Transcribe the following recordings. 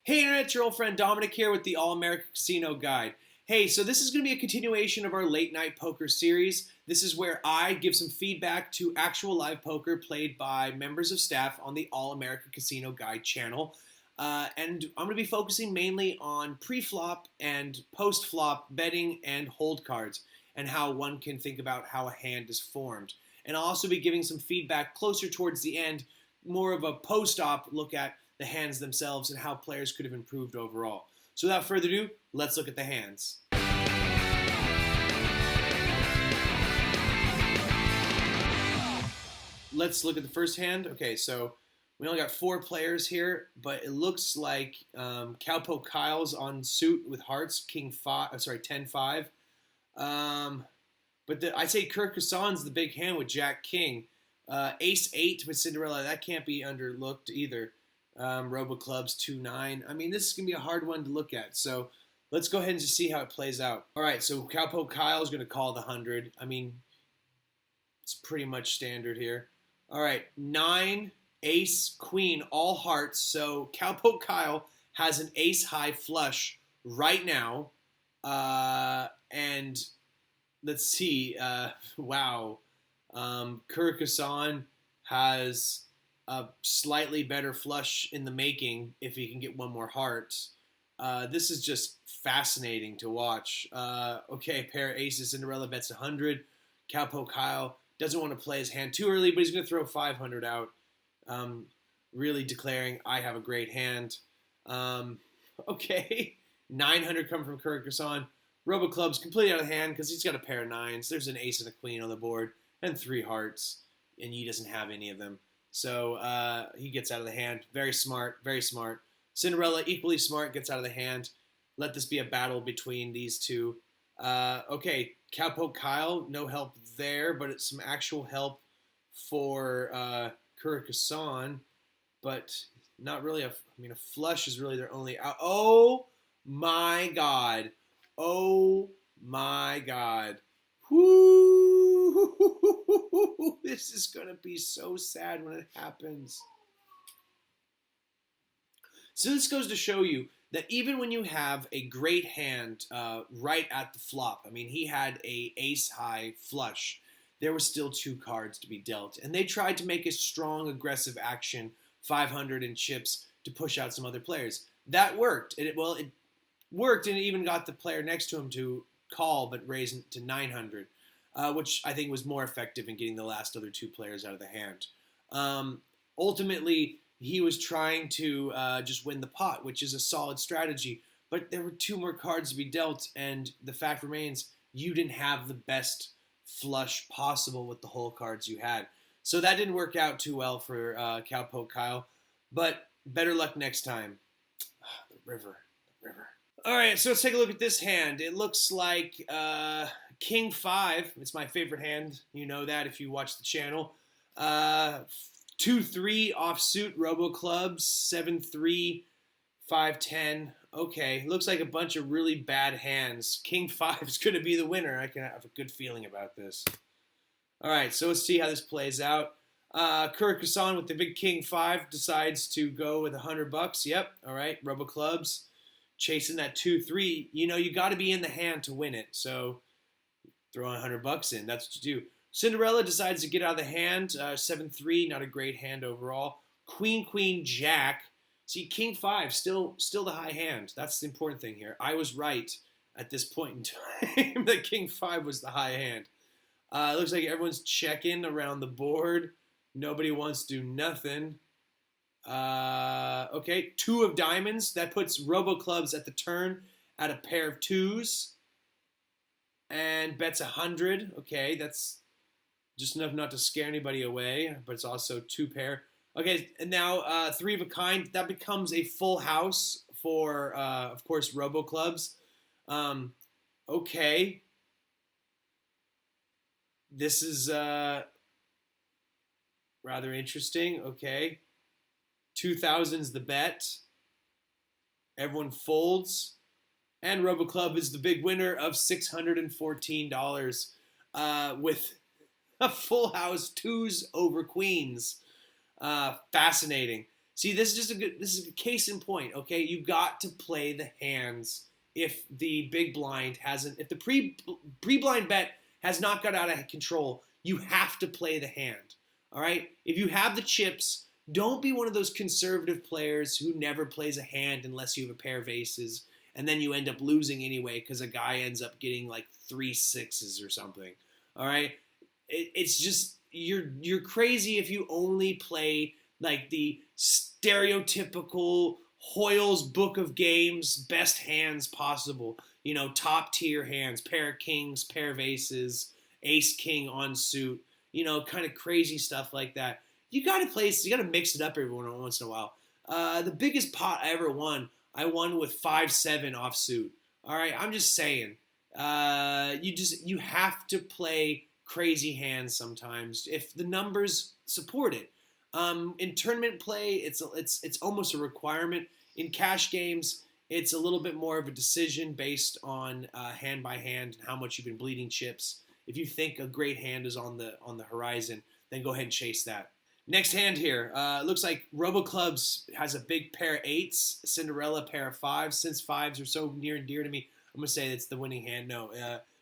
Hey Internet, it's your old friend Dominic here with the All-America Casino Guide. Hey, so this is going to be a continuation of our late night poker series. This is where I give some feedback to actual live poker played by members of staff on the All-America Casino Guide channel. And I'm going to be focusing mainly on pre-flop and post-flop betting and hold cards and how one can think about how a hand is formed. And I'll also be giving some feedback closer towards the end, more of a post-op look at the hands themselves and how players could have improved overall. So without further ado, let's look at the hands. Let's look at the first hand. Okay, so we only got 4 players here, but it looks like Cowpoke Kyle's on suit with hearts, King 5. I'm sorry, 10-5. But I'd say Kirk Hassan's the big hand with Jack King. Ace 8 with Cinderella, that can't be underlooked either. Robo Clubs 2-9. I mean, this is going to be a hard one to look at. So let's go ahead and just see how it plays out. All right, so Cowpoke Kyle is going to call the 100. I mean, it's pretty much standard here. All right, 9, Ace, Queen, all hearts. So Cowpoke Kyle has an ace high flush right now. And let's see. Wow. Kirk Hassan has a slightly better flush in the making if he can get one more heart. This is just fascinating to watch. Okay, pair of aces, Cinderella bets 100. Cowpoke Kyle doesn't want to play his hand too early, but he's going to throw 500 out, really declaring, I have a great hand. Okay, 900 coming from Kirk Hassan. Robo Club's completely out of hand because he's got a pair of 9s. There's an ace and a queen on the board and 3 hearts, and he doesn't have any of them. So he gets out of the hand. Very smart, very smart. Cinderella, equally smart, gets out of the hand. Let this be a battle between these two. Okay, Cowpoke Kyle, no help there, but it's some actual help for Kirk Hassan. But not really a flush is really their only out. Oh my God. Oh my God. Whoo! This is going to be so sad when it happens. So this goes to show you that even when you have a great hand right at the flop, I mean, he had a ace high flush, there were still 2 cards to be dealt. And they tried to make a strong, aggressive action, 500 in chips, to push out some other players. That worked. It worked, and it even got the player next to him to call but raise it to 900. Which I think was more effective in getting the last other 2 players out of the hand. Ultimately, he was trying to just win the pot, which is a solid strategy. But there were 2 more cards to be dealt, and the fact remains, you didn't have the best flush possible with the whole cards you had. So that didn't work out too well for Cowpoke Kyle. But better luck next time. The river. All right, so let's take a look at this hand. It looks like King 5. It's my favorite hand. You know that if you watch the channel. 2-3 offsuit Robo Clubs. 7-3, 5-10. Okay, looks like a bunch of really bad hands. King 5 is going to be the winner. I can have a good feeling about this. All right, so let's see how this plays out. Kirk Hassan with the big King 5 decides to go with $100. Yep, all right, Robo Clubs. Chasing that 2-3, you got to be in the hand to win it. So throwing $100 in, that's what you do. Cinderella decides to get out of the hand. 7-3, not a great hand overall. Queen, Jack. See, King 5, still the high hand. That's the important thing here. I was right at this point in time that King 5 was the high hand. Looks like everyone's checking around the board. Nobody wants to do nothing. Okay, 2 of diamonds. That puts Robo Clubs at the turn at a pair of 2s. And bets 100. Okay, that's just enough not to scare anybody away. But it's also 2 pair. Okay, and now 3 of a kind. That becomes a full house for, of course, Robo Clubs. Okay. This is rather interesting. Okay. 2000's the bet. Everyone folds. And Robo Club is the big winner of $614 with a full house 2s over queens. Fascinating. See, this is a case in point, okay? You got to play the hands if the big blind hasn't, if the pre-blind bet has not got out of control, you have to play the hand, all right? If you have the chips, don't be one of those conservative players who never plays a hand unless you have a pair of aces, and then you end up losing anyway because a guy ends up getting like 3 sixes or something, all right? It's just, you're crazy if you only play like the stereotypical Hoyle's book of games, best hands possible. You know, top tier hands, pair of kings, pair of aces, ace king on suit. You know, kind of crazy stuff like that. You got to mix it up every once in a while. The biggest pot I ever won, I won with 5-7 offsuit. All right, I'm just saying. You have to play crazy hands sometimes if the numbers support it. In tournament play, it's almost a requirement. In cash games, it's a little bit more of a decision based on hand by hand and how much you've been bleeding chips. If you think a great hand is on the horizon, then go ahead and chase that. Next hand here, looks like RoboClubs has a big pair of 8s, Cinderella pair of 5s. Since 5s are so near and dear to me, I'm gonna say it's the winning hand. No,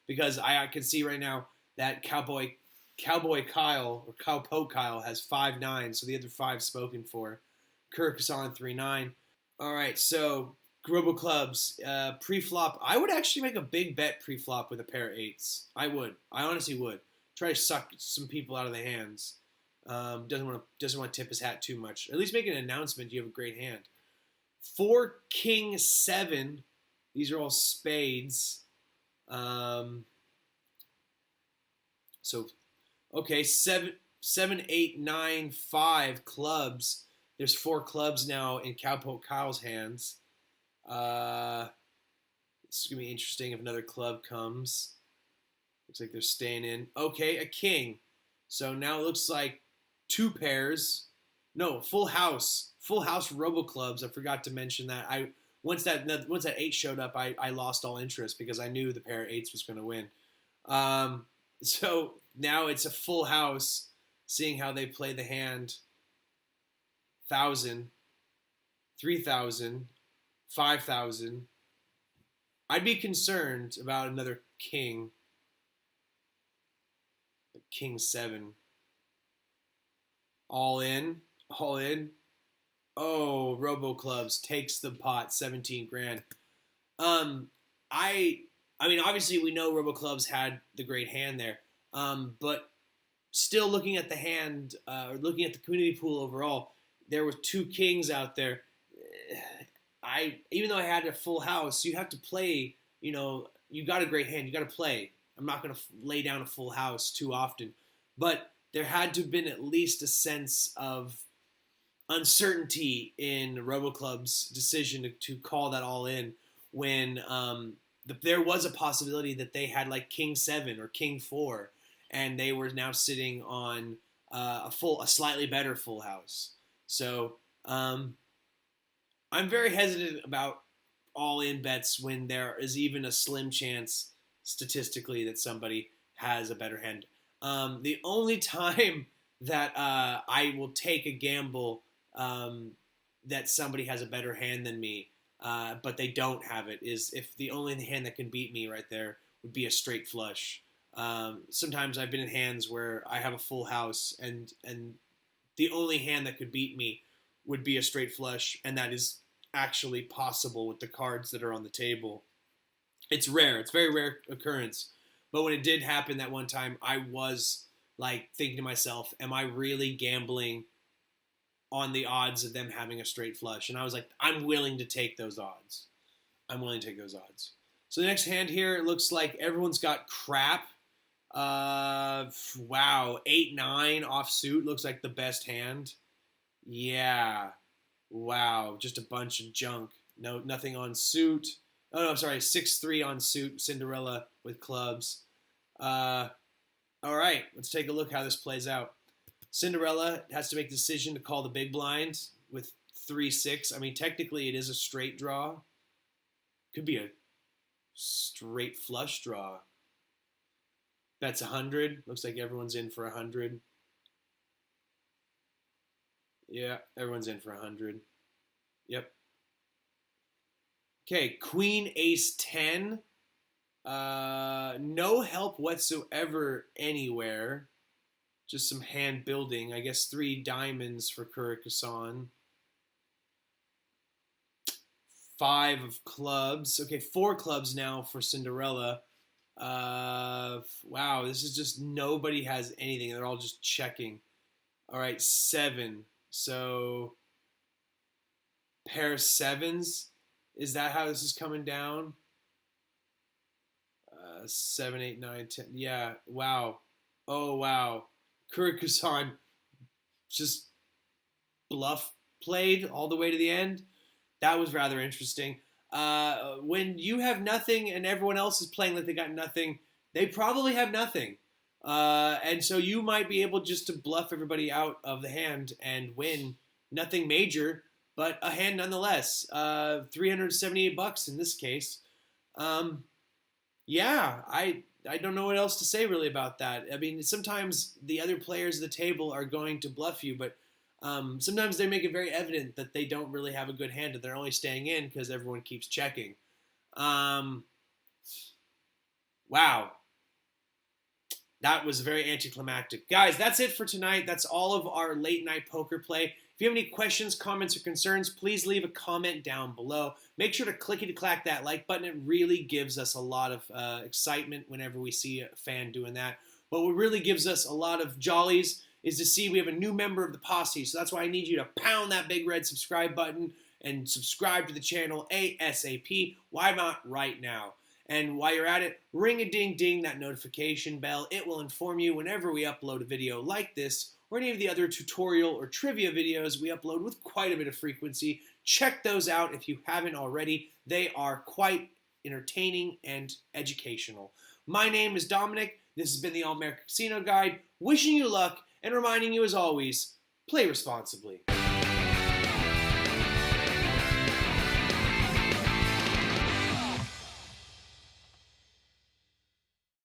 because I can see right now that Cowboy Kyle or Cowpoke Kyle has 5-9, so the other 5 spoken for. Kirk is on 3-9. All right, so RoboClubs pre-flop. I would actually make a big bet pre-flop with a pair of 8s. I would. I honestly would. Try to suck some people out of the hands. Doesn't want to tip his hat too much. At least make an announcement. You have a great hand. 4 King 7. These are all spades. So, okay, 7, 8, 9, 5 clubs. There's 4 clubs now in Cowpoke Kyle's hands. It's gonna be interesting if another club comes. Looks like they're staying in. Okay, a king. So now it looks like 2 pairs. No, full house. Full house RoboClubs. I forgot to mention that. Once that 8 showed up, I lost all interest because I knew the pair of 8s was going to win. So now it's a full house, seeing how they play the hand. 1,000, 3,000, 5,000. I'd be concerned about another king. King 7. All in. All in. Oh, RoboClubs takes the pot, 17 grand. I mean, obviously we know RoboClubs had the great hand there, but still looking at the hand, looking at the community pool overall, there were 2 kings out there. Even though I had a full house, you have to play. You know, you got a great hand, you got to play. I'm not going to lay down a full house too often, but there had to have been at least a sense of uncertainty in RoboClub's decision to call that all in when there was a possibility that they had like King 7 or King 4, and they were now sitting on a slightly better full house. So I'm very hesitant about all-in bets when there is even a slim chance statistically that somebody has a better hand. The only time that I will take a gamble that somebody has a better hand than me, but they don't have it, is if the only hand that can beat me right there would be a straight flush. Sometimes I've been in hands where I have a full house, and the only hand that could beat me would be a straight flush, and that is actually possible with the cards that are on the table. It's rare. It's a very rare occurrence. But when it did happen that one time, I was like thinking to myself, am I really gambling on the odds of them having a straight flush? And I was like, I'm willing to take those odds. I'm willing to take those odds. So the next hand here, it looks like everyone's got crap. Wow, 8-9 offsuit looks like the best hand. Yeah, wow, just a bunch of junk. No, nothing on suit. Oh no, sorry, 6-3 on suit. Cinderella with clubs. All right, let's take a look how this plays out. Cinderella has to make the decision to call the big blind with 3-6. I mean, technically it is a straight draw. Could be a straight flush draw. Bets 100. Looks like everyone's in for 100. Yeah, everyone's in for 100. Yep. Okay, Queen Ace 10. No help whatsoever anywhere. Just some hand building. I guess 3 diamonds for Kurikasan. 5 of clubs. Okay, 4 clubs now for Cinderella. Wow, this is just nobody has anything. They're all just checking. All right, 7. So pair of 7s. Is that how this is coming down? 7, 8, 9, 10. Yeah. Wow. Oh wow. Kurikusan just bluff played all the way to the end. That was rather interesting. When you have nothing and everyone else is playing like they got nothing, they probably have nothing. And so you might be able just to bluff everybody out of the hand and win nothing major, but a hand nonetheless. $378 in this case. Yeah, I don't know what else to say really about that. I mean, sometimes the other players at the table are going to bluff you, but sometimes they make it very evident that they don't really have a good hand and they're only staying in because everyone keeps checking. Wow. That was very anticlimactic. Guys, that's it for tonight. That's all of our late night poker play. If you have any questions, comments, or concerns, please leave a comment down below. Make sure to clickety-clack that like button. It really gives us a lot of excitement whenever we see a fan doing that. But what really gives us a lot of jollies is to see we have a new member of the posse. So that's why I need you to pound that big red subscribe button and subscribe to the channel ASAP. Why not right now? And while you're at it, ring-a-ding-ding that notification bell. It will inform you whenever we upload a video like this or any of the other tutorial or trivia videos we upload with quite a bit of frequency. Check those out if you haven't already. They are quite entertaining and educational. My name is Dominic. This has been the All American Casino Guide. Wishing you luck and reminding you as always, play responsibly.